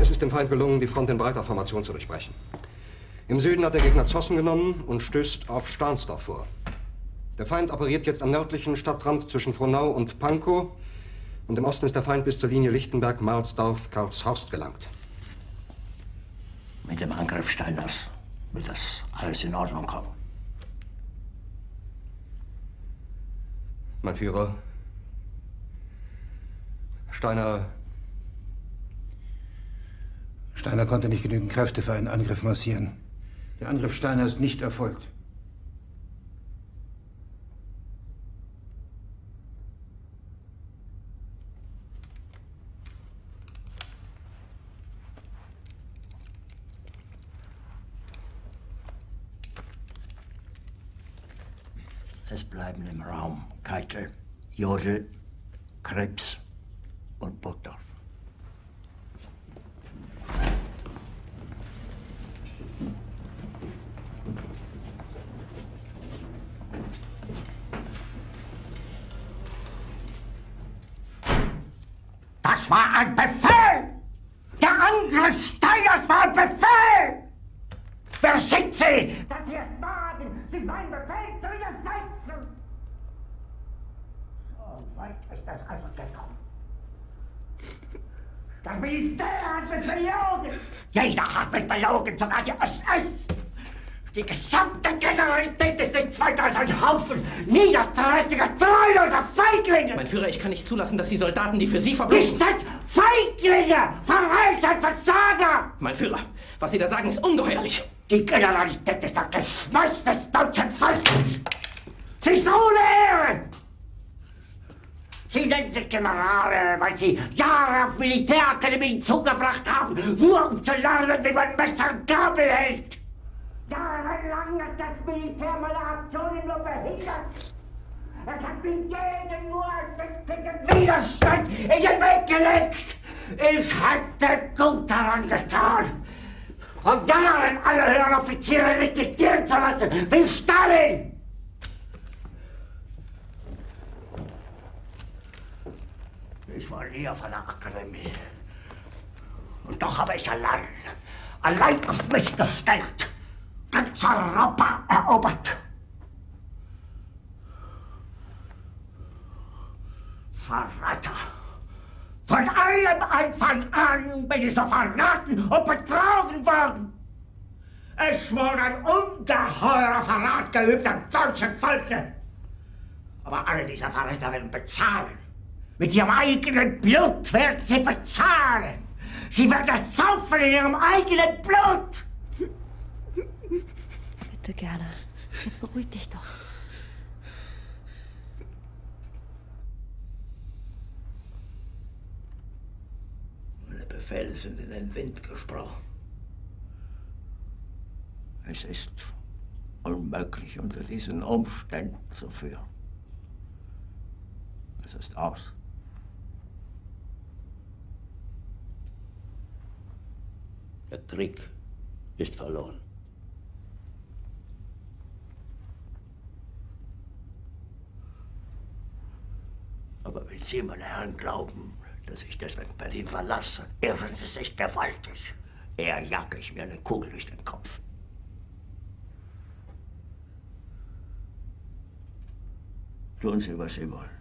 Es ist dem Feind gelungen, die Front in breiter Formation zu durchbrechen. Im Süden hat der Gegner Zossen genommen und stößt auf Stahnsdorf vor. Der Feind operiert jetzt am nördlichen Stadtrand zwischen Frohnau und Pankow. Und im Osten ist der Feind bis zur Linie Lichtenberg-Marsdorf-Karlshorst gelangt. Mit dem Angriff Steiners wird das alles in Ordnung kommen. Mein Führer, Steiner konnte nicht genügend Kräfte für einen Angriff massieren. Der Angriff Steiner ist nicht erfolgt. Es bleiben im Raum Keitel, Jodl, Krebs und Burgdorf. Das war ein Befehl! Der Angriff Steiners war ein Befehl! Wer sind Sie, dass Sie es wagen, sich meinen Befehl zu widersetzen? So weit ist das also gekommen. Das Militär hat mich belogen! Jeder hat mich belogen, sogar die SS! Die gesamte Generalität ist nichts weiter als ein Haufen niederträchtiger, treuloser Feiglinge! Mein Führer, ich kann nicht zulassen, dass die Soldaten, die für Sie verbringen... Nicht als Feiglinge! Verreiter, Versager! Mein Führer, was Sie da sagen, ist ungeheuerlich. Die Generalität ist das Geschmeiß des deutschen Volkes! Sie ist ohne Ehre! Sie nennen sich Generale, weil Sie Jahre auf Militärakademien zugebracht haben, nur um zu lernen, wie man Messer und Gabel hält! Jahrelang hat das Militär meine Aktionen nur behindert! Es hat mir jeden nur ersichtlichen Widerstand in den Weg gelegt! Ich hätte gut daran getan, von Jahren alle höheren Offiziere liquidieren zu lassen, wie Stalin! Ich war nie auf einer Akademie. Und doch habe ich allein auf mich gestellt, ganz Europa erobert. Verräter! Von allem Anfang an bin ich so verraten und betrogen worden. Es wurde ein ungeheurer Verrat geübt am deutschen Volke. Aber alle diese Verräter werden bezahlen. Mit ihrem eigenen Blut werden sie bezahlen. Sie werden es saufen in ihrem eigenen Blut. Bitte gerne. Jetzt beruhig dich doch. Meine Befehle sind in den Wind gesprochen. Es ist unmöglich, unter diesen Umständen zu führen. Es ist aus. Der Krieg ist verloren. Aber wenn Sie, meine Herren, glauben, dass ich deswegen Berlin verlasse, irren Sie sich gewaltig. Eher jage ich mir eine Kugel durch den Kopf. Tun Sie, was Sie wollen.